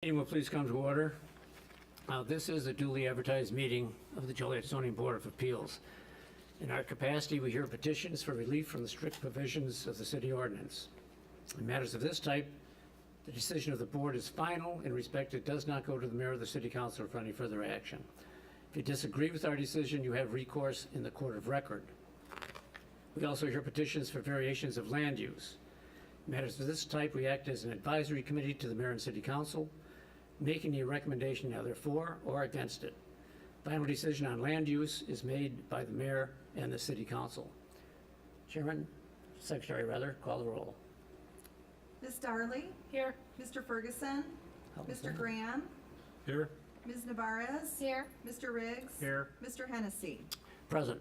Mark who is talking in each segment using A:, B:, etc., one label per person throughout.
A: Meeting will please come to order. This is a duly advertised meeting of the Joliet Zoning Board of Appeals. In our capacity, we hear petitions for relief from the strict provisions of the city ordinance. In matters of this type, the decision of the board is final in respect it does not go to the mayor or the city council for any further action. If you disagree with our decision, you have recourse in the court of record. We also hear petitions for variations of land use. In matters of this type, we act as an advisory committee to the mayor and city council, making a recommendation either for or against it. Final decision on land use is made by the mayor and the city council. Secretary, call the roll.
B: Ms. Darley?
C: Here.
B: Mr. Ferguson? Mr. Graham?
D: Here.
B: Ms. Navarez?
C: Here.
B: Mr. Riggs?
D: Here.
B: Mr. Hennessy?
A: Present.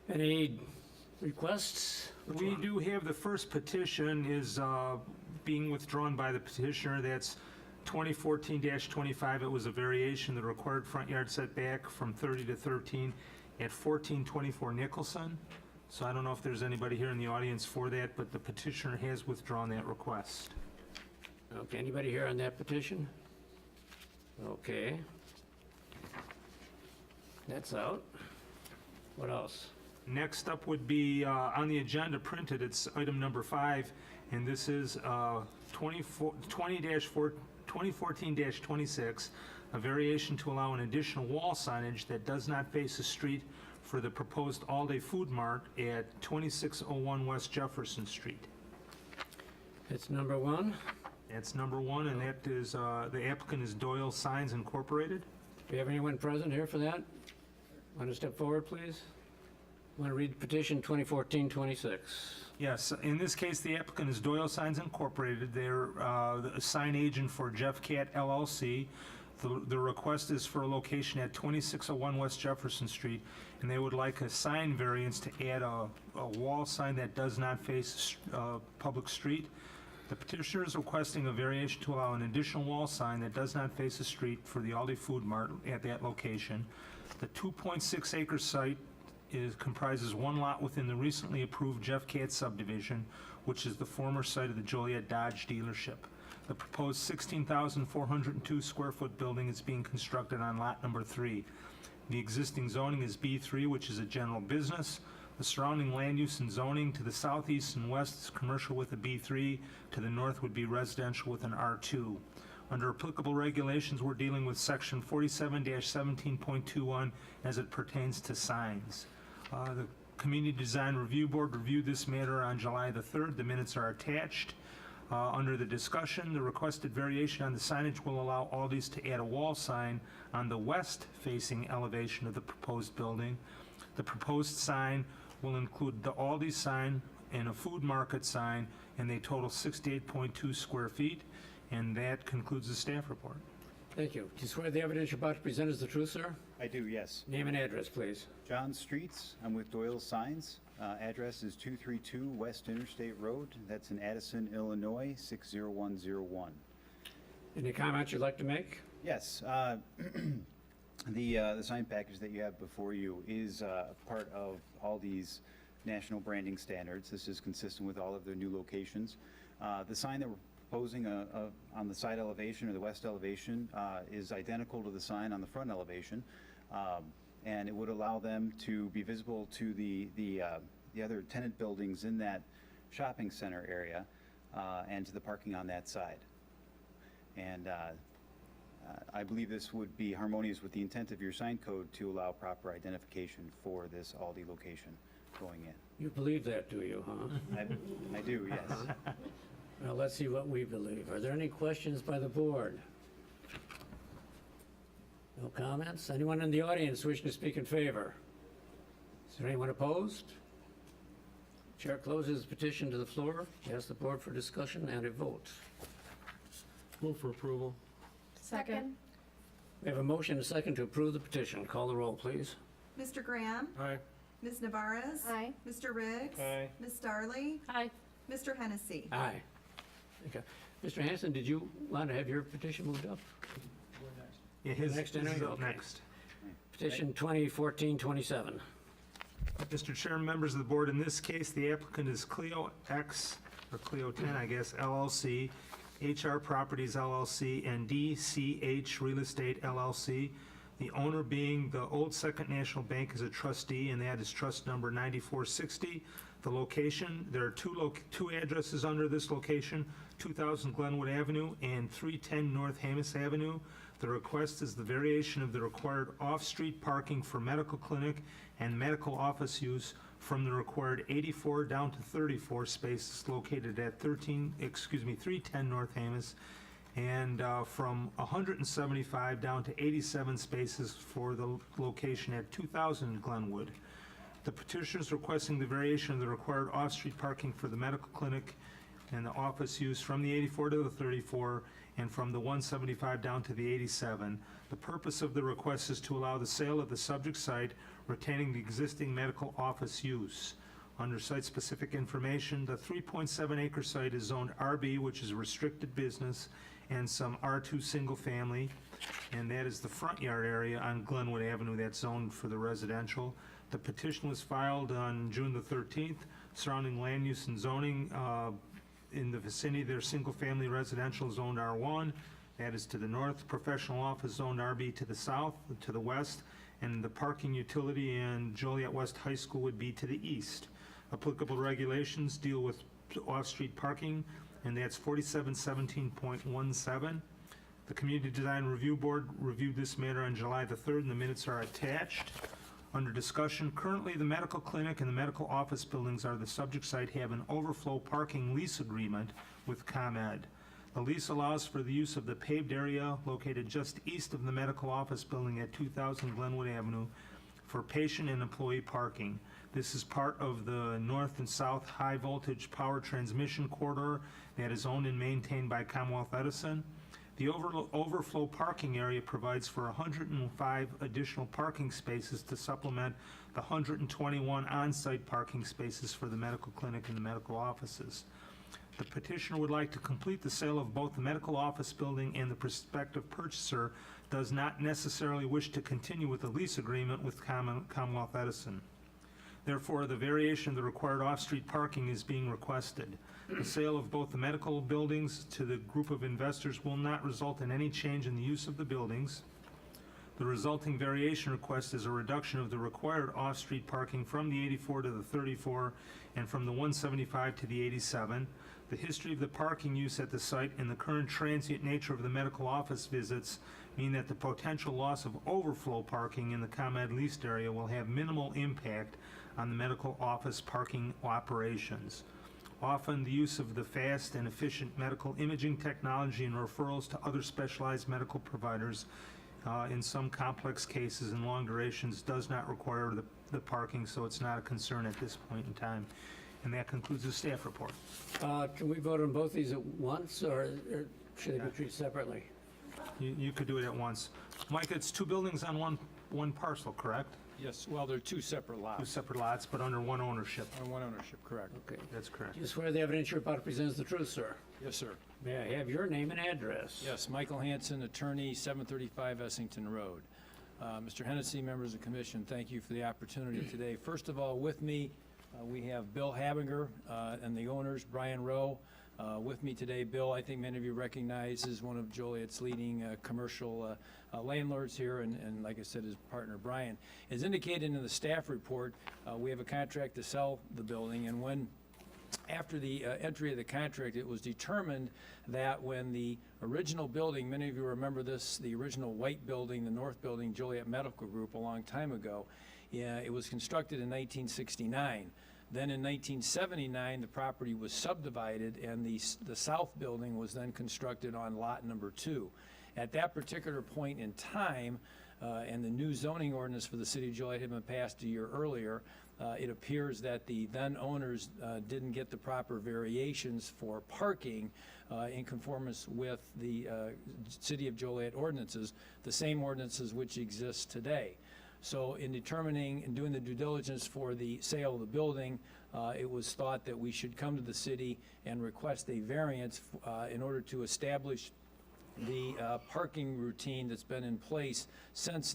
A: Any requests? Which
D: We
A: one?
D: do have the first petition is being withdrawn by the petitioner. That's 2014-25. It was a variation, the required front yard setback from 30 to 13 at 1424 Nicholson. So I don't know if there's anybody here in the audience for that, but the petitioner has withdrawn that request.
A: Okay, anybody here on that petition? Okay. That's out. What else?
D: Next up would be on the agenda printed, it's item number 5, and this is 2014-26, a variation to allow an additional wall signage that does not face a street for the proposed all-day food mart at 2601 West Jefferson Street.
A: It's number 1.
D: That's number 1, and that is, the applicant is Doyle Signs Incorporated.
A: Do we have anyone present here for that? Want to step forward, please? Want to read petition 2014-26?
D: Yes, in this case, the applicant is Doyle Signs Incorporated. They're the sign agent for Jeff Cat LLC. The request is for a location at 2601 West Jefferson Street, and they would like a sign variance to add a wall sign that does not face a public street. The petitioner is requesting a variation to allow an additional wall sign that does not face a street for the Aldi Food Mart at that location. The 2.6 acre site comprises one lot within the recently approved Jeff Cat subdivision, which is the former site of the Joliet Dodge dealership. The proposed 16,402 square foot building is being constructed on lot number 3. The existing zoning is B3, which is a general business. The surrounding land use and zoning to the southeast and west is commercial with a B3. To the north would be residential with an R2. Under applicable regulations, we're dealing with section 47-17.21 as it pertains to signs. The Community Design Review Board reviewed this matter on July the 3rd. The minutes are attached. Under the discussion, the requested variation on the signage will allow Aldi's to add a wall sign on the west-facing elevation of the proposed building. The proposed sign will include the Aldi's sign and a food market sign, and they total 68.2 square feet. And that concludes the staff report.
A: Thank you. Do you swear the evidence you're about to present is the truth, sir?
E: I do, yes.
A: Name and address, please.
E: John Streets, I'm with Doyle Signs. Address is 232 West Interstate Road. That's in Addison, Illinois, 60101.
A: Any comments you'd like to make?
E: Yes, the sign package that you have before you is part of all these national branding standards. This is consistent with all of their new locations. The sign that we're proposing on the side elevation or the west elevation is identical to the sign on the front elevation, and it would allow them to be visible to the other tenant buildings in that shopping center area and to the parking on that side. And I believe this would be harmonious with the intent of your sign code to allow proper identification for this Aldi location going in.
A: You believe that, do you, huh?
E: I do, yes.
A: Well, let's see what we believe. Are there any questions by the board? No comments? Anyone in the audience wishing to speak in favor? Is there anyone opposed? Chair closes petition to the floor. Ask the board for discussion and a vote.
F: Move for approval.
C: Second.
A: We have a motion and a second to approve the petition. Call the roll, please.
B: Mr. Graham?
F: Aye.
B: Ms. Navarez?
C: Aye.
B: Mr. Riggs?
F: Aye.
B: Ms. Darley?
C: Aye.
B: Mr. Hennessy?
A: Aye. Okay. Mr. Hanson, did you want to have your petition moved up?
D: Yeah, his
A: Next
D: his is
A: entry?
D: up
A: Okay.
D: next.
A: Petition 2014-27.
D: Mr. Chairman, members of the board, in this case, the applicant is Clio X, or Clio 10, I guess, LLC. HR Properties LLC, and DCH Real Estate LLC. The owner being the Old Second National Bank as a trustee, and that is trust number 9460. The location, there are two addresses under this location, 2000 Glenwood Avenue and 310 North Hamus Avenue. The request is the variation of the required off-street parking for medical clinic and medical office use from the required 84 down to 34 spaces located at 310 North Hamus, and from 175 down to 87 spaces for the location at 2000 Glenwood. The petitioner is requesting the variation of the required off-street parking for the medical clinic and the office use from the 84 to the 34 and from the 175 down to the 87. The purpose of the request is to allow the sale of the subject site, retaining the existing medical office use. Under site-specific information, the 3.7 acre site is zoned RB, which is restricted business, and some R2 single family, and that is the front yard area on Glenwood Avenue that's zoned for the residential. The petition was filed on June the 13th surrounding land use and zoning in the vicinity. Their single-family residential zoned R1, that is to the north, professional office zoned RB to the south, to the west, and the parking utility and Joliet West High School would be to the east. Applicable regulations deal with off-street parking, and that's 4717.17. The Community Design Review Board reviewed this matter on July the 3rd, and the minutes are attached. Under discussion, currently the medical clinic and the medical office buildings are the subject site have an overflow parking lease agreement with ComEd. The lease allows for the use of the paved area located just east of the medical office building at 2000 Glenwood Avenue for patient and employee parking. This is part of the north and south high voltage power transmission corridor that is owned and maintained by Commonwealth Edison. The overflow parking area provides for 105 additional parking spaces to supplement the 121 on-site parking spaces for the medical clinic and the medical offices. The petitioner would like to complete the sale of both the medical office building, and the prospective purchaser does not necessarily wish to continue with the lease agreement with Commonwealth Edison. Therefore, the variation of the required off-street parking is being requested. The sale of both the medical buildings to the group of investors will not result in any change in the use of the buildings. The resulting variation request is a reduction of the required off-street parking from the 84 to the 34 and from the 175 to the 87. The history of the parking use at the site and the current transient nature of the medical office visits mean that the potential loss of overflow parking in the ComEd leased area will have minimal impact on the medical office parking operations. Often, the use of the fast and efficient medical imaging technology and referrals to other specialized medical providers in some complex cases and long durations does not require the parking, so it's not a concern at this point in time. And that concludes the staff report.
A: Can we vote on both these at once, or should they be treated separately?
D: You could do it at once. Mike, it's two buildings on one parcel, correct?
C: Yes, well, they're two separate
D: Two
C: lots,
D: separate lots, but under one ownership.
C: on one ownership, correct.
A: Okay.
D: That's correct.
A: Do you swear the evidence you're about to present is the truth, sir?
C: Yes, sir.
A: May I have your name and address?
C: Yes, Michael Hanson, attorney, 735 Essington Road. Mr. Hennessy, members of the commission, thank you for the opportunity today. First of all, with me, we have Bill Habinger and the owners, Brian Rowe. With me today, Bill, I think many of you recognize, is one of Joliet's leading commercial landlords here, and like I said, his partner, Brian. As indicated in the staff report, we have a contract to sell the building, and after the entry of the contract, it was determined that when the original building, many of you remember this, the original white building, the north building, Joliet Medical Group, a long time ago, it was constructed in 1969. Then in 1979, the property was subdivided, and the south building was then constructed on lot number 2. At that particular point in time, and the new zoning ordinance for the city of Joliet had been passed a year earlier, it appears that the then owners didn't get the proper variations for parking in conformance with the city of Joliet ordinances, the same ordinances which exist today. So in determining and doing the due diligence for the sale of the building, it was thought that we should come to the city and request a variance in order to establish the parking routine that's been in place since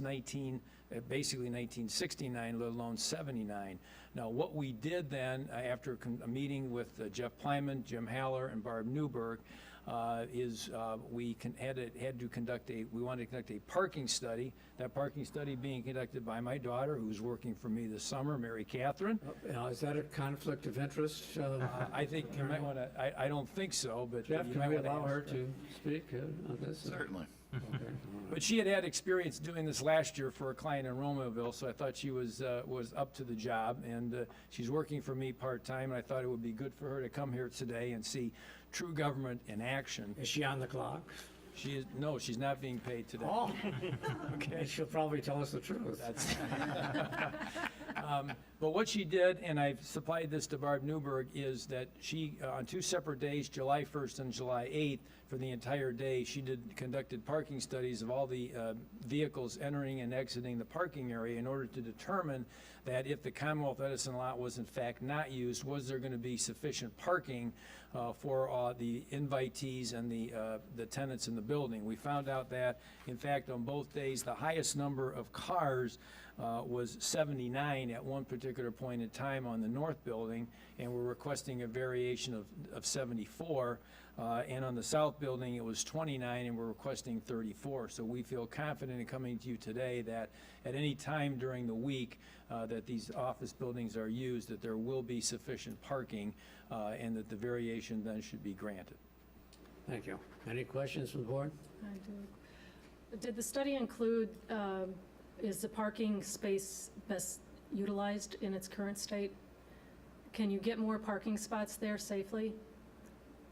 C: basically 1969, let alone 79. Now, what we did then, after a meeting with Jeff Plyman, Jim Haller, and Barb Newberg, we wanted to conduct a parking study. That parking study being conducted by my daughter, who's working for me this summer, Mary Catherine.
A: Now, is that a conflict of interest?
C: I think you might want to, I don't think so, but you
A: Jeff,
C: might
A: can we
C: want to
A: allow
C: ask
A: her to speak on this?
G: Certainly.
A: Okay.
C: But she had experience doing this last year for a client in Romaville, so I thought she was up to the job. And she's working for me part-time, and I thought it would be good for her to come here today and see true government in action.
A: Is she on the clock?
C: No, she's not being paid today.
A: Oh, okay, she'll probably tell us the truth.
C: That's But what she did, and I've supplied this to Barb Newberg, is that she, on 2 separate days, July 1st and July 8th, for the entire day, she conducted parking studies of all the vehicles entering and exiting the parking area in order to determine that if the Commonwealth Edison lot was in fact not used, was there going to be sufficient parking for the invitees and the tenants in the building. We found out that, in fact, on both days, the highest number of cars was 79 at one particular point in time on the north building, and we're requesting a variation of 74. And on the south building, it was 29, and we're requesting 34. So we feel confident in coming to you today that at any time during the week that these office buildings are used, that there will be sufficient parking, and that the variation then should be granted.
A: Thank you. Any questions from the board?
H: I do. Did the study include, is the parking space best utilized in its current state? Can you get more parking spots there safely?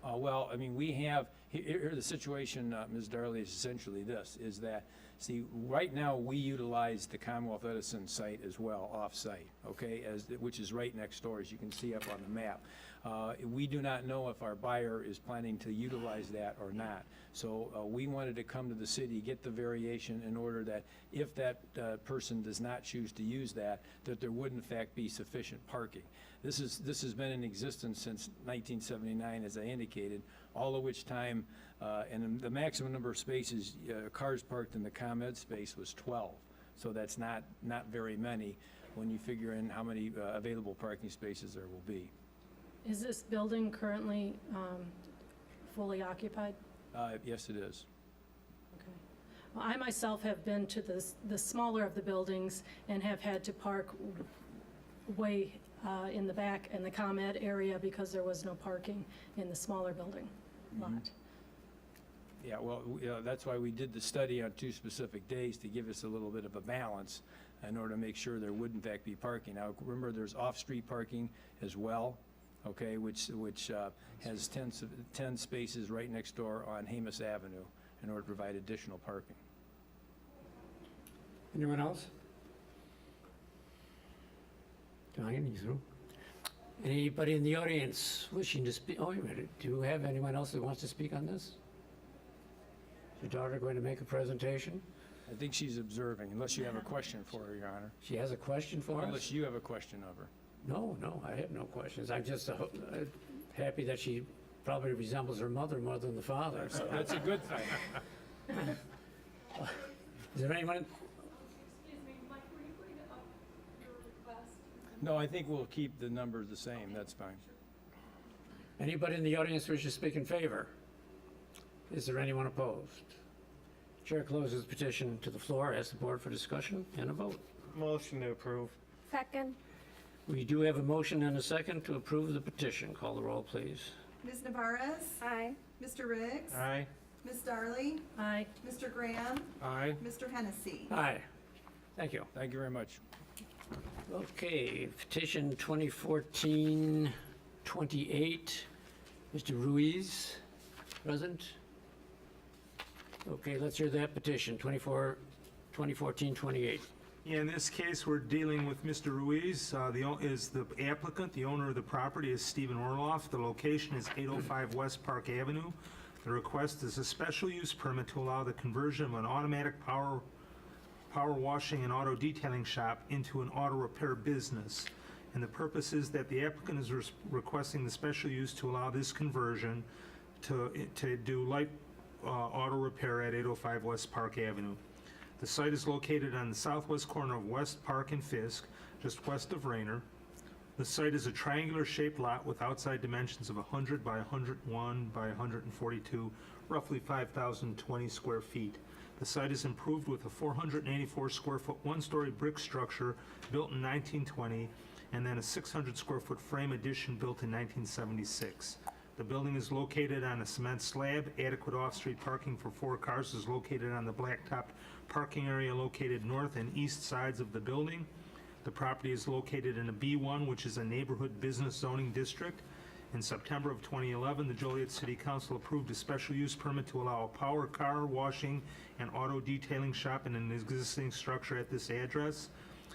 C: Well, I mean, we have, here the situation, Ms. Darley, is essentially this, is that, see, right now, we utilize the Commonwealth Edison site as well, off-site, okay, which is right next door, as you can see up on the map. We do not know if our buyer is planning to utilize that or not. So we wanted to come to the city, get the variation in order that if that person does not choose to use that there would in fact be sufficient parking. This has been in existence since 1979, as I indicated, all of which time, and the maximum number of spaces, cars parked in the ComEd space was 12. So that's not very many when you figure in how many available parking spaces there will be.
H: Is this building currently fully occupied?
C: Yes, it is.
H: Okay. Well, I myself have been to the smaller of the buildings and have had to park way in the back in the ComEd area because there was no parking in the smaller building lot.
C: Yeah, well, that's why we did the study on 2 specific days, to give us a little bit of a balance in order to make sure there would in fact be parking. Now, remember, there's off-street parking as well, okay, which has 10 spaces right next door on Hamus Avenue in order to provide additional parking.
A: Anyone else? Diane, you through? Anybody in the audience wishing to speak? Oh, wait a minute. Do you have anyone else that wants to speak on this? Is your daughter going to make a presentation?
C: I think she's observing, unless you have a question for her, Your Honor.
A: She has a question for
C: Unless
A: us?
C: you have a question of her.
A: No, I have no questions. I'm just happy that she probably resembles her mother more than the father. So.
C: That's a good thing.
A: Is there anyone?
I: Excuse me, Mike, were you putting up your request?
C: No, I think we'll keep the numbers the same, that's fine.
A: Anybody in the audience wish to speak in favor? Is there anyone opposed? Chair closes the petition to the floor, asks the board for discussion and a vote.
F: Motion to approve.
I: Second.
A: We do have a motion and a second to approve the petition. Call the roll, please.
B: Ms. Navarez?
I: Aye.
B: Mr. Riggs?
F: Aye.
B: Ms. Darley?
H: Aye.
B: Mr. Graham?
F: Aye.
B: Mr. Hennessy?
A: Aye. Thank you.
C: Thank you very much.
A: Okay, petition 2014-28. Mr. Ruiz, present? Okay, let's hear that petition, 2014-28.
D: In this case, we're dealing with Mr. Ruiz, is the applicant. The owner of the property is Stephen Orloff. The location is 805 West Park Avenue. The request is a special use permit to allow the conversion of an automatic power washing and auto detailing shop into an auto repair business. And the purpose is that the applicant is requesting the special use to allow this conversion to do light auto repair at 805 West Park Avenue. The site is located on the southwest corner of West Park and Fisk, just west of Rayner. The site is a triangular-shaped lot with outside dimensions of 100 by 101 by 142, roughly 5,020 square feet. The site is improved with a 484-square-foot one-story brick structure built in 1920, and then a 600-square-foot frame addition built in 1976. The building is located on a cement slab. Adequate off-street parking for 4 cars is located on the blacktop parking area located north and east sides of the building. The property is located in a B1, which is a neighborhood business zoning district. In September of 2011, the Joliet City Council approved a special use permit to allow a power car washing and auto detailing shop in an existing structure at this address,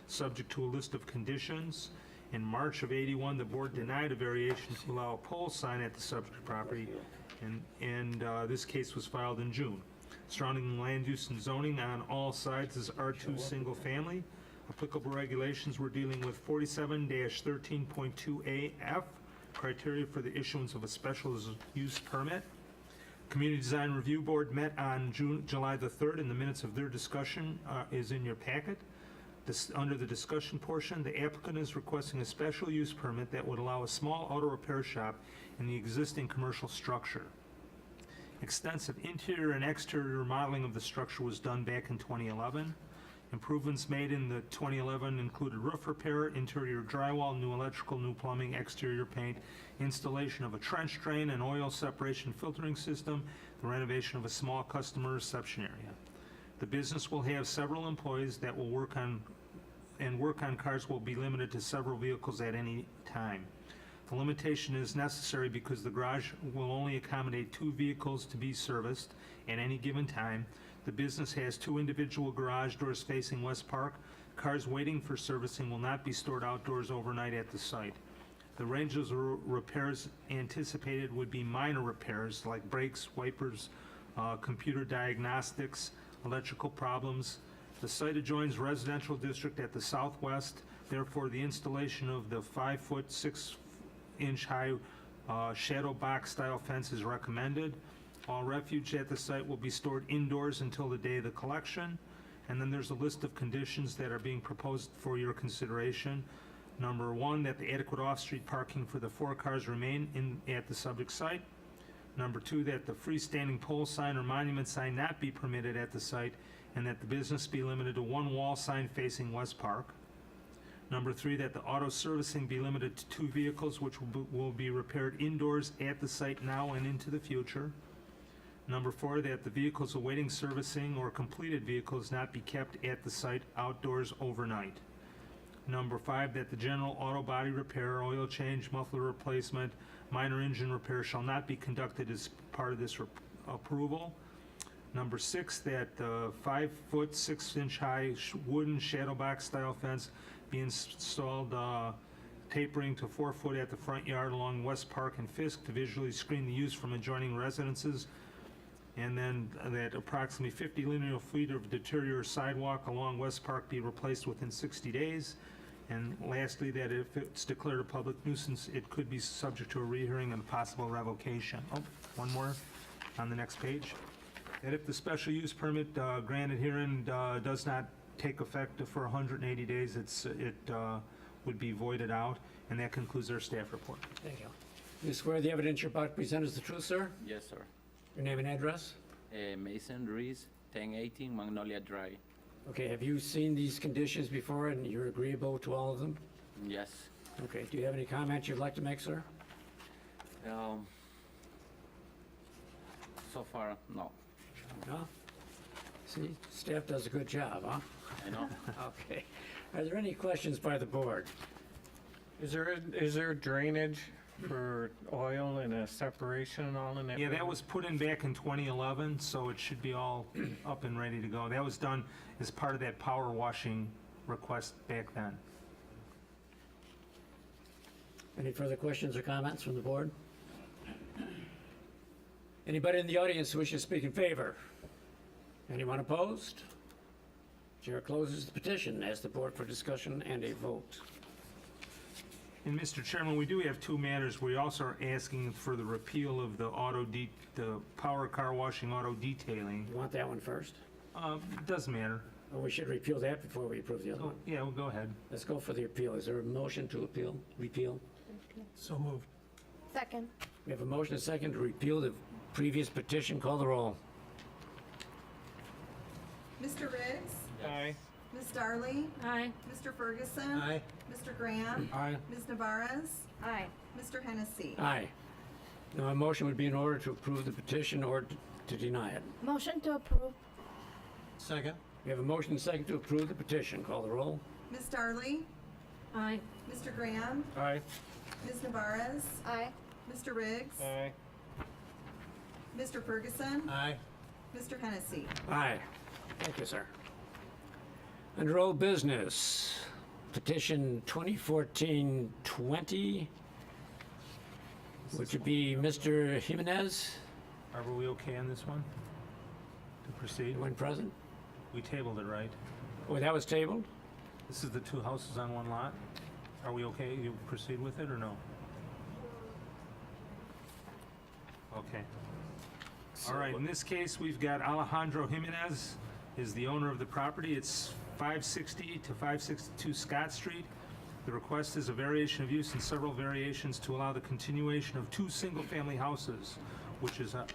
D: subject to a list of conditions. In March of '81, the board denied a variation to allow a pole sign at the subject property, and this case was filed in June. Surrounding land use and zoning on all sides is R2 single family. Applicable regulations, we're dealing with 47-13.2AF, criteria for the issuance of a special use permit. Community Design Review Board met on July the 3rd, and the minutes of their discussion is in your packet. Under the discussion portion, the applicant is requesting a special use permit that would allow a small auto repair shop in the existing commercial structure. Extensive interior and exterior remodeling of the structure was done back in 2011. Improvements made in the 2011 included roof repair, interior drywall, new electrical, new plumbing, exterior paint, installation of a trench drain and oil separation filtering system, the renovation of a small customer reception area. The business will have several employees that will work on cars will be limited to several vehicles at any time. The limitation is necessary because the garage will only accommodate 2 vehicles to be serviced at any given time. The business has 2 individual garage doors facing West Park. Cars waiting for servicing will not be stored outdoors overnight at the site. The range of repairs anticipated would be minor repairs like brakes, wipers, computer diagnostics, electrical problems. The site adjoins residential district at the southwest. Therefore, the installation of the 5-foot, 6-inch high shadow box style fence is recommended. All refuge at the site will be stored indoors until the day of the collection. And then there's a list of conditions that are being proposed for your consideration. Number 1, that the adequate off-street parking for the 4 cars remain at the subject site. Number 2, that the freestanding pole sign or monument sign not be permitted at the site, and that the business be limited to 1 wall sign facing West Park. Number 3, that the auto servicing be limited to 2 vehicles, which will be repaired indoors at the site now and into the future. Number 4, that the vehicles awaiting servicing or completed vehicles not be kept at the site outdoors overnight. Number 5, that the general auto body repair, oil change, muffler replacement, minor engine repair shall not be conducted as part of this approval. Number 6, that the 5-foot, 6-inch high wooden shadow box style fence be installed tapering to 4 foot at the front yard along West Park and Fisk to visually screen the use from adjoining residences. And then that approximately 50 linear feet of deterior sidewalk along West Park be replaced within 60 days. And lastly, that if it's declared a public nuisance, it could be subject to a rehearing and possible revocation. Oh, one more on the next page. That if the special use permit granted herein does not take effect for 180 days, it would be voided out. And that concludes our staff report.
A: Thank you. You swear the evidence you're about to present is the truth, sir?
G: Yes, sir.
A: Your name and address?
G: Mason Reese, 1018 Magnolia Drive.
A: Okay, have you seen these conditions before and you're agreeable to all of them?
G: Yes.
A: Okay, do you have any comments you'd like to make, sir?
G: So far, no.
A: No? See, staff does a good job, huh?
G: I know.
A: Okay. Are there any questions by the board?
F: Is there drainage for oil and a separation and all in that?
D: Yeah, that
F: building?
D: was put in back in 2011, so it should be all up and ready to go. That was done as part of that power washing request back then.
A: Any further questions or comments from the board? Anybody in the audience who wishes to speak in favor? Anyone opposed? Chair closes the petition, asks the board for discussion and a vote.
D: And Mr. Chairman, we do have 2 matters. We also are asking for the repeal of the power car washing auto detailing.
A: You want that one first?
D: Doesn't matter.
A: Or we should repeal that before we approve the other one.
D: Yeah, we'll go ahead.
A: Let's go for the appeal. Is there a motion to repeal?
C: So moved.
J: Second.
A: We have a motion and a second to repeal the previous petition. Call the roll.
B: Mr. Riggs?
F: Aye.
B: Ms. Darling?
H: Aye.
B: Mr. Ferguson?
C: Aye.
B: Mr. Graham?
C: Aye.
B: Ms. Navarez?
J: Aye.
B: Mr. Hennessy?
A: Aye. Now, a motion would be in order to approve the petition or to deny it.
J: Motion to approve.
C: Second.
A: We have a motion and a second to approve the petition. Call the roll.
B: Ms. Darling?
H: Aye.
B: Mr. Graham?
F: Aye.
B: Ms. Navarez?
J: Aye.
B: Mr. Riggs?
F: Aye.
B: Mr. Ferguson?
C: Aye.
B: Mr. Hennessy?
A: Aye. Thank you, sir. Under old business, petition 2014-20, which would be Mr. Jimenez,
D: Are we okay on this one? To proceed?
A: when present.
D: We tabled it, right?
A: Oh, that was tabled?
D: This is the two houses on one lot? Are we okay? You proceed with it or no? Okay. All right, in this case, we've got Alejandro Jimenez is the owner of the property. It's 560 to 562 Scott Street. The request is a variation of use and several variations to allow the continuation of two single-family houses, which is a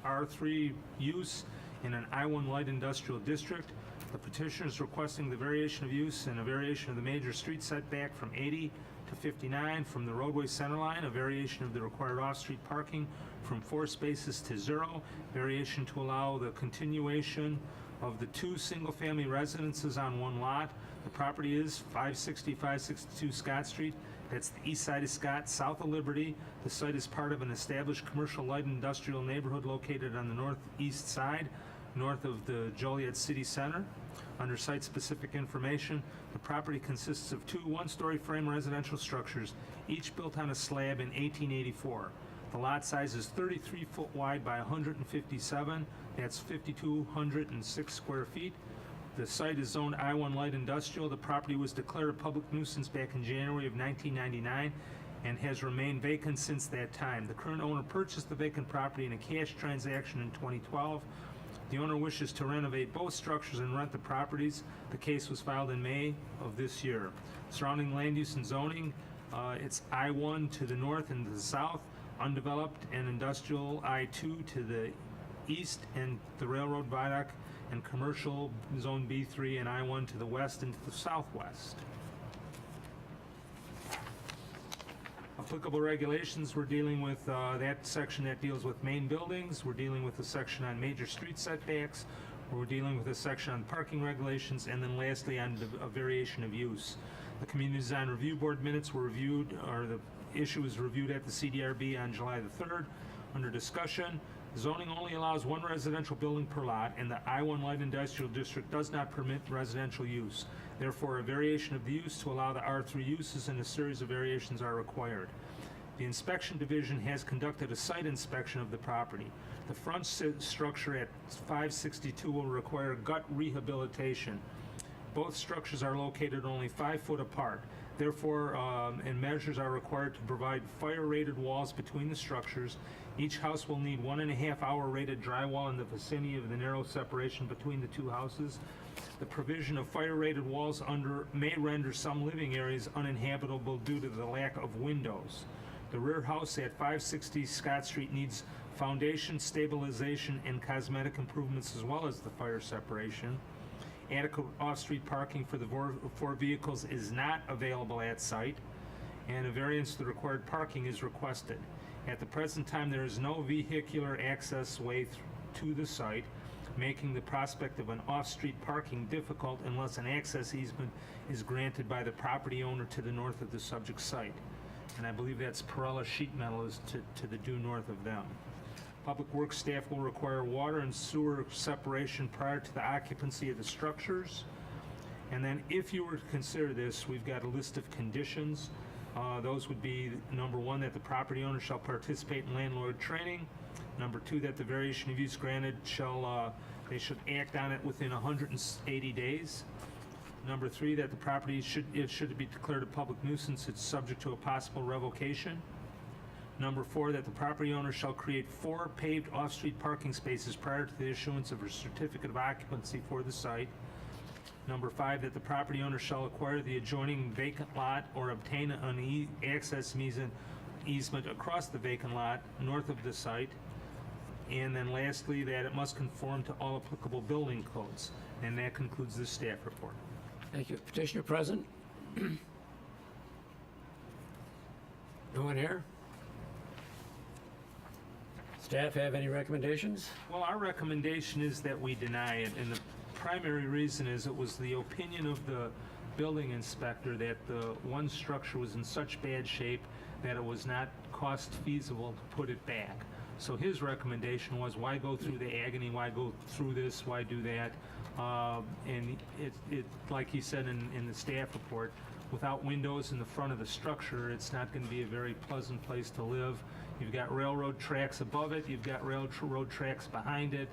D: R3 use in an I-1 light industrial district. The petitioner is requesting the variation of use and a variation of the major street setback from 80 to 59 from the roadway center line, a variation of the required off-street parking from 4 spaces to 0, variation to allow the continuation of the two single-family residences on one lot. The property is 560, 562 Scott Street. That's the east side of Scott, south of Liberty. The site is part of an established commercial light industrial neighborhood located on the northeast side, north of the Joliet City Center. Under site-specific information, the property consists of two one-story frame residential structures, each built on a slab in 1884. The lot size is 33 foot wide by 157. That's 5,206 square feet. The site is zoned I-1 light industrial. The property was declared a public nuisance back in January of 1999 and has remained vacant since that time. The current owner purchased the vacant property in a cash transaction in 2012. The owner wishes to renovate both structures and rent the properties. The case was filed in May of this year. Surrounding land use and zoning, it's I-1 to the north and to the south, undeveloped and industrial I-2 to the east, and the railroad viaduct and commercial zone B3 and I-1 to the west and to the southwest. Applicable regulations, we're dealing with that section that deals with main buildings. We're dealing with a section on major street setbacks. We're dealing with a section on parking regulations, and then lastly on a variation of use. The Community Design Review Board minutes were reviewed, or the issue was reviewed at the CDRB on July the 3rd. Under discussion, zoning only allows one residential building per lot, and the I-1 Light Industrial District does not permit residential use. Therefore, a variation of the use to allow the R3 uses and a series of variations are required. The Inspection Division has conducted a site inspection of the property. The front structure at 562 will require gut rehabilitation. Both structures are located only 5 foot apart. Therefore, and measures are required to provide fire-rated walls between the structures. Each house will need 1.5 hour rated drywall in the vicinity of the narrow separation between the two houses. The provision of fire-rated walls may render some living areas uninhabitable due to the lack of windows. The rear house at 560 Scott Street needs foundation stabilization and cosmetic improvements as well as the fire separation. Adequate off-street parking for the four vehicles is not available at site, and a variance to the required parking is requested. At the present time, there is no vehicular access way to the site, making the prospect of an off-street parking difficult unless an access easement is granted by the property owner to the north of the subject site. And I believe that's Perella Sheet Metal is to the due north of them. Public Works staff will require water and sewer separation prior to the occupancy of the structures. And then if you were to consider this, we've got a list of conditions. Those would be, number 1, that the property owner shall participate in landlord training. Number 2, that the variation of use granted they should act on it within 180 days. Number 3, that the property should be declared a public nuisance, it's subject to a possible revocation. Number 4, that the property owner shall create 4 paved off-street parking spaces prior to the issuance of a certificate of occupancy for the site. Number 5, that the property owner shall acquire the adjoining vacant lot or obtain an access easement across the vacant lot north of the site. And then lastly, that it must conform to all applicable building codes. And that concludes the staff report.
A: Thank you. Petitioner present? No one here? Staff have any recommendations?
D: Well, our recommendation is that we deny it, and the primary reason is it was the opinion of the building inspector that the one structure was in such bad shape that it was not cost feasible to put it back. So his recommendation was, why go through the agony, why go through this, why do that? And it, like he said in the staff report, without windows in the front of the structure, it's not going to be a very pleasant place to live. You've got railroad tracks above it, you've got railroad tracks behind it.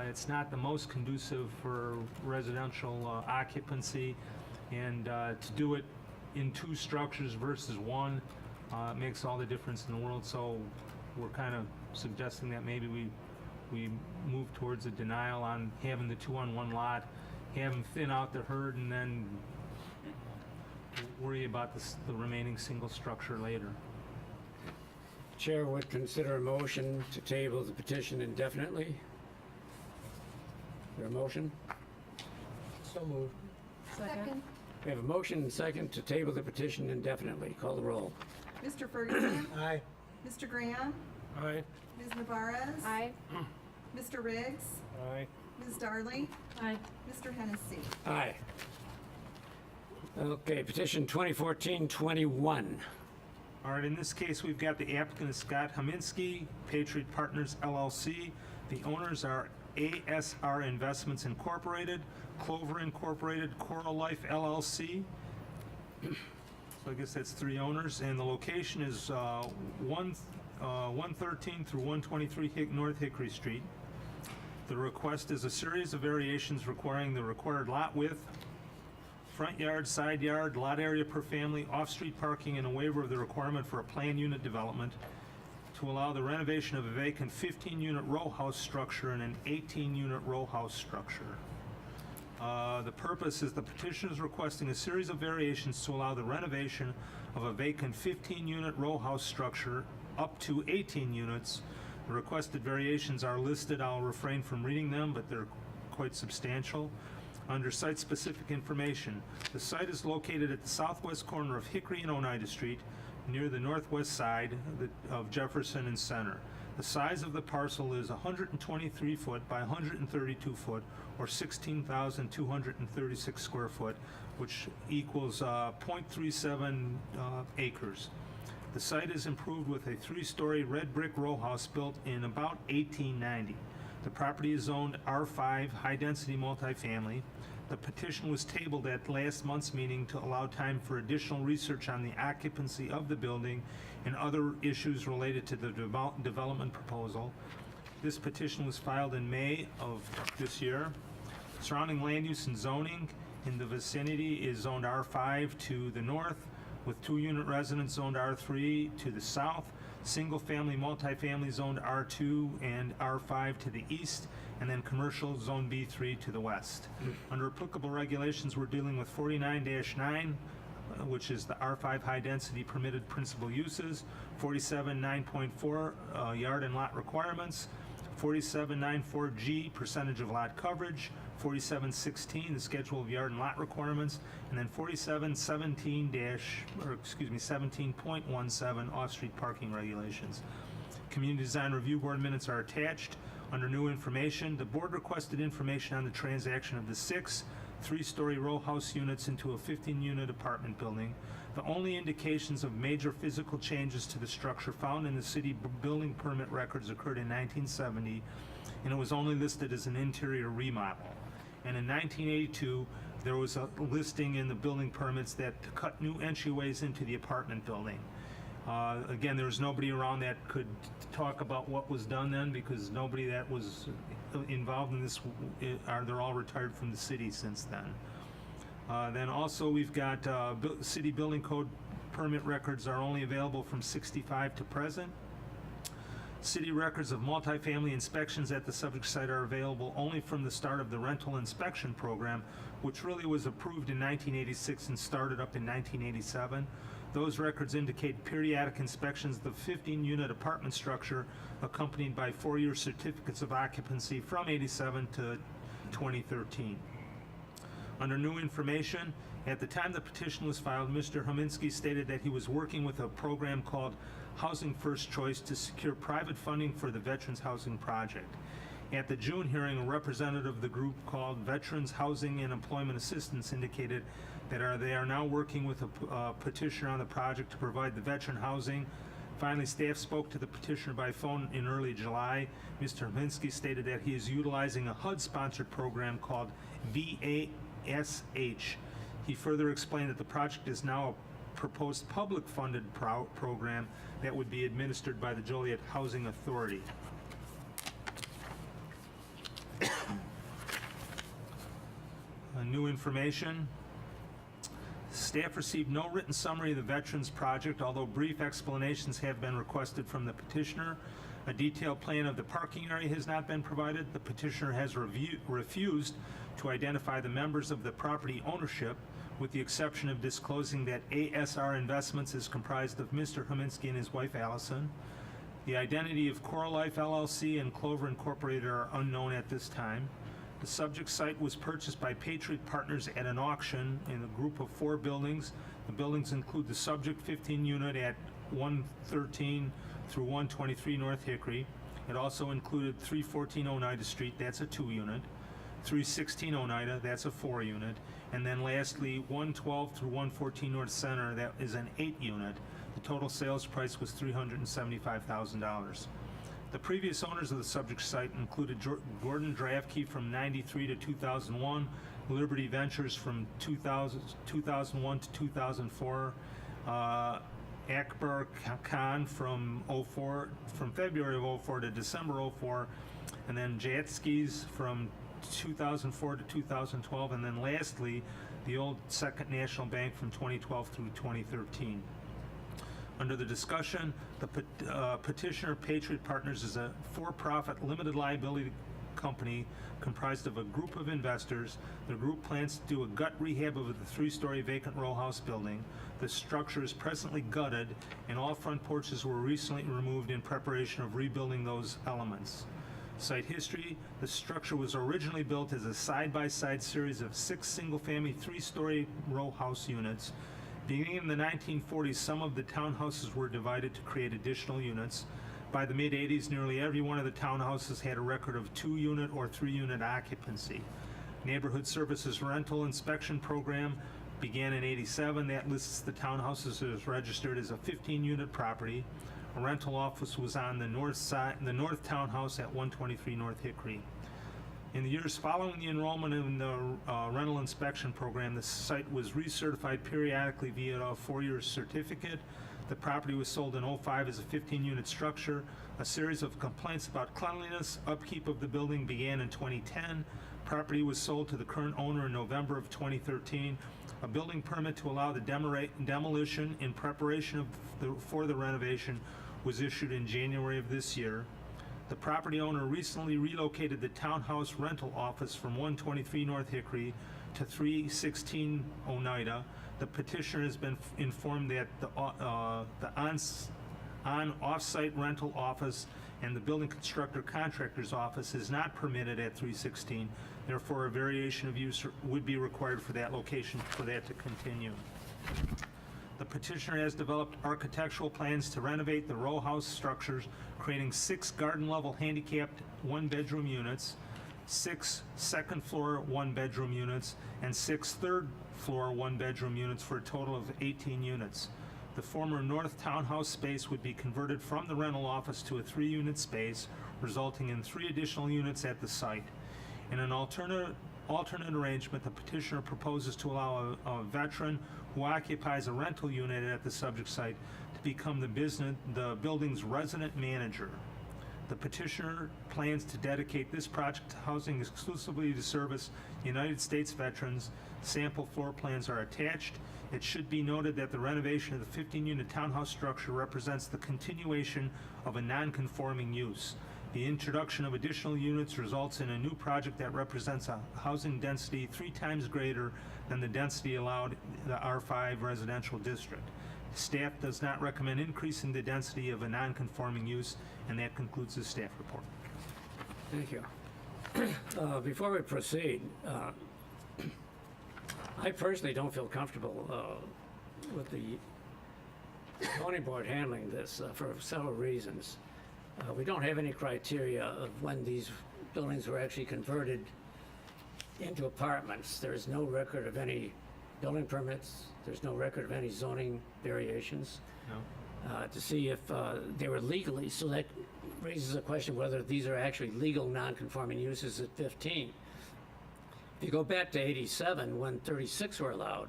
D: It's not the most conducive for residential occupancy, and to do it in 2 structures versus 1 makes all the difference in the world. So we're kind of suggesting that maybe we move towards a denial on having the 2-on-1 lot, have them thin out the herd, and then worry about the remaining single structure later.
A: Chair would consider a motion to table the petition indefinitely. Is there a motion?
F: So moved.
J: Second.
A: We have a motion and second to table the petition indefinitely. Call the roll.
B: Mr. Ferguson.
F: Aye.
B: Mr. Graham.
F: Aye.
B: Ms. Navarez.
J: Aye.
B: Mr. Riggs.
F: Aye.
B: Ms. Darling.
H: Aye.
B: Mr. Hennessy.
A: Aye. Okay, petition 2014-21.
D: All right, in this case, we've got the applicant is Scott Haminski, Patriot Partners LLC. The owners are ASR Investments Incorporated, Clover Incorporated, Coral Life LLC. So I guess that's 3 owners, and the location is 113 through 123 North Hickory Street. The request is a series of variations requiring the required lot width, front yard, side yard, lot area per family, off-street parking, and a waiver of the requirement for a planned unit development to allow the renovation of a vacant 15-unit row house structure and an 18-unit row house structure. The purpose is the petitioner is requesting a series of variations to allow the renovation of a vacant 15-unit row house structure up to 18 units. The requested variations are listed. I'll refrain from reading them, but they're quite substantial. Under site-specific information, the site is located at the southwest corner of Hickory and Oneida Street, near the northwest side of Jefferson and Center. The size of the parcel is 123 foot by 132 foot, or 16,236 square foot, which equals 0.37 acres. The site is improved with a 3-story red brick row house built in about 1890. The property is zoned R5 high-density multifamily. The petition was tabled at last month's meeting to allow time for additional research on the occupancy of the building and other issues related to the development proposal. This petition was filed in May of this year. Surrounding land use and zoning in the vicinity is zoned R5 to the north, with 2-unit residence zoned R3 to the south, single-family multifamily zoned R2 and R5 to the east, and then commercial zone B3 to the west. Under applicable regulations, we're dealing with 49-9, which is the R5 high-density permitted principal uses, 47-9.4 yard and lot requirements, 47-9.4G percentage of lot coverage, 47-16 the schedule of yard and lot requirements, and then 17.17 off-street parking regulations. Community Design Review Board minutes are attached. Under new information, the board requested information on the transaction of the 6 3-story row house units into a 15-unit apartment building. The only indications of major physical changes to the structure found in the city building permit records occurred in 1970, and it was only listed as an interior remodel. And in 1982, there was a listing in the building permits that to cut new entryways into the apartment building. Again, there was nobody around that could talk about what was done then, because nobody that was involved in this, they're all retired from the city since then. Then also we've got City Building Code permit records are only available from 65 to present. City records of multifamily inspections at the subject site are available only from the start of the rental inspection program, which really was approved in 1986 and started up in 1987. Those records indicate periodic inspections of the 15-unit apartment structure accompanied by 4-year certificates of occupancy from 87 to 2013. Under new information, at the time the petition was filed, Mr. Hominski stated that he was working with a program called Housing First Choice to secure private funding for the Veterans Housing Project. At the June hearing, a representative of the group called Veterans Housing and Employment Assistance indicated that they are now working with a petitioner on the project to provide the veteran housing. Finally, staff spoke to the petitioner by phone in early July. Mr. Hominski stated that he is utilizing a HUD-sponsored program called VASH. He further explained that the project is now a proposed public-funded program that would be administered by the Joliet Housing Authority. New information. Staff received no written summary of the Veterans Project, although brief explanations have been requested from the petitioner. A detailed plan of the parking area has not been provided. The petitioner has refused to identify the members of the property ownership, with the exception of disclosing that ASR Investments is comprised of Mr. Hominski and his wife Allison. The identity of Coral Life LLC and Clover Incorporated are unknown at this time. The subject site was purchased by Patriot Partners at an auction in a group of 4 buildings. The buildings include the subject 15-unit at 113 through 123 North Hickory. It also included 314 Oneida Street, that's a 2-unit, 316 Oneida, that's a 4-unit, and then lastly 112 through 114 North Center, that is an 8-unit. The total sales price was $375,000. The previous owners of the subject site included Gordon Draftkey from 93 to 2001, Liberty Ventures from 2001 to 2004, Akbar Khan from February of 04 to December 04, and then Jatskis from 2004 to 2012, and then lastly, the old Second National Bank from 2012 through 2013. Under the discussion, the petitioner, Patriot Partners, is a for-profit limited liability company comprised of a group of investors. The group plans to do a gut rehab of the 3-story vacant row house building. The structure is presently gutted, and all front porches were recently removed in preparation of rebuilding those elements. Site history: the structure was originally built as a side-by-side series of 6 single-family 3-story row house units. Beginning in the 1940s, some of the townhouses were divided to create additional units. By the mid-80s, nearly every one of the townhouses had a record of 2-unit or 3-unit occupancy. Neighborhood Services Rental Inspection Program began in '87. That lists the townhouses as registered as a 15-unit property. A rental office was on the north side, the north townhouse at 123 North Hickory. In the years following the enrollment in the rental inspection program, the site was recertified periodically via a 4-year certificate. The property was sold in '05 as a 15-unit structure. A series of complaints about cleanliness, upkeep of the building began in 2010. Property was sold to the current owner in November of 2013. A building permit to allow the demolition in preparation for the renovation was issued in January of this year. The property owner recently relocated the townhouse rental office from 123 North Hickory to 316 Oneida. The petitioner has been informed that the off-site rental office and the building constructor contractor's office is not permitted at 316. Therefore, a variation of use would be required for that location for that to continue. The petitioner has developed architectural plans to renovate the row house structures, creating 6 garden-level handicapped 1-bedroom units, 6 second-floor 1-bedroom units, and 6 third-floor 1-bedroom units for a total of 18 units. The former north townhouse space would be converted from the rental office to a 3-unit space, resulting in 3 additional units at the site. In an alternate arrangement, the petitioner proposes to allow a veteran who occupies a rental unit at the subject site to become the building's resident manager. The petitioner plans to dedicate this project to housing exclusively to service United States veterans. Sample floor plans are attached. It should be noted that the renovation of the 15-unit townhouse structure represents the continuation of a non-conforming use. The introduction of additional units results in a new project that represents a housing density 3 times greater than the density allowed in the R5 residential district. Staff does not recommend increasing the density of a non-conforming use, and that concludes the staff report.
A: Thank you. Before we proceed, I personally don't feel comfortable with the zoning board handling this for several reasons. We don't have any criteria of when these buildings were actually converted into apartments. There's no record of any building permits. There's no record of any zoning variations.
D: No?
A: To see if they were legally, so that raises a question whether these are actually legal non-conforming uses at 15. If you go back to 87, when 36 were allowed,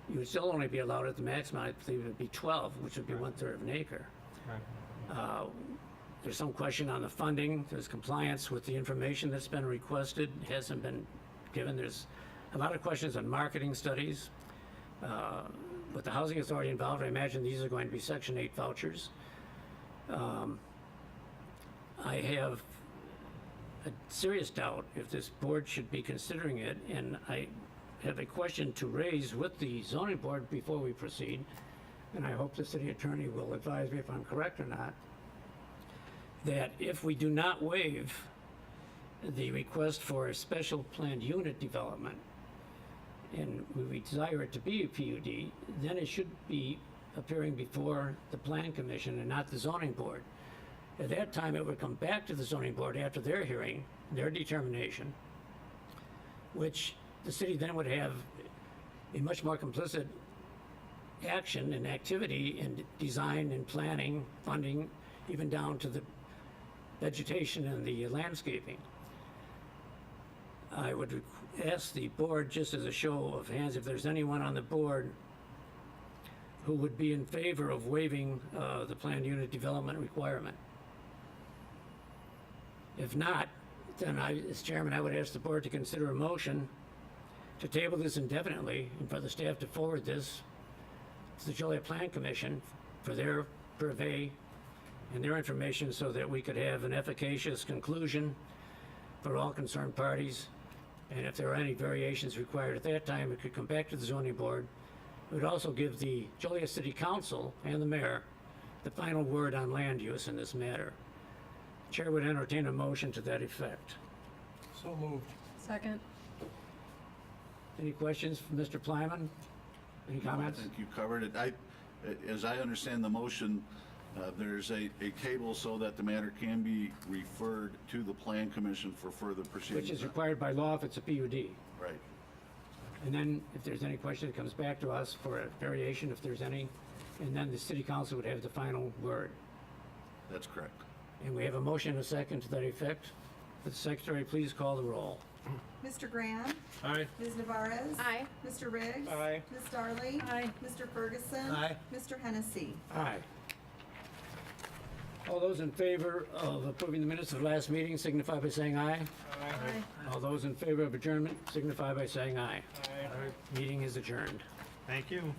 A: you would still only be allowed at the maximum, I believe it would be 12, which would be 1/3 of an acre.
D: Right.
A: There's some question on the funding. There's compliance with the information that's been requested, hasn't been given. There's a lot of questions on marketing studies. With the Housing Authority involved, I imagine these are going to be Section 8 vouchers. I have a serious doubt if this board should be considering it, and I have a question to raise with the zoning board before we proceed, and I hope the city attorney will advise me if I'm correct or not, that if we do not waive the request for a special planned unit development, and we desire it to be a PUD, then it should be appearing before the Plan Commission and not the zoning board. At that time, it would come back to the zoning board after their hearing, their determination, which the city then would have a much more complicit action and activity in design and planning, funding, even down to the vegetation and the landscaping. I would ask the board, just as a show of hands, if there's anyone on the board who would be in favor of waiving the planned unit development requirement. If not, then as chairman, I would ask the board to consider a motion to table this indefinitely and for the staff to forward this to the Joliet Plan Commission for their purvey and their information so that we could have an efficacious conclusion for all concerned parties. And if there are any variations required at that time, it could come back to the zoning board. It would also give the Joliet City Council and the mayor the final word on land use in this matter. Chair would entertain a motion to that effect.
C: So moved.
H: Second.
A: Any questions from Mr. Plyman? Any comments?
K: I think you covered it. As I understand the motion, there's a table so that the matter can be referred to the Plan Commission for further proceedings.
A: Which is required by law if it's a PUD.
K: Right.
A: And then if there's any question, it comes back to us for a variation if there's any. And then the city council would have the final word.
K: That's correct.
A: And we have a motion and a second to that effect. Would the secretary please call the roll?
B: Mr. Graham?
F: Aye.
B: Ms. Navarez?
J: Aye.
B: Mr. Riggs?
F: Aye.
B: Ms. Darling?
H: Aye.
B: Mr. Ferguson?
F: Aye.
B: Mr. Hennessy?
A: Aye. All those in favor of approving the minutes of the last meeting signify by saying aye.
H: Aye.
A: All those in favor of adjournment signify by saying aye. Meeting is adjourned.
D: Thank you.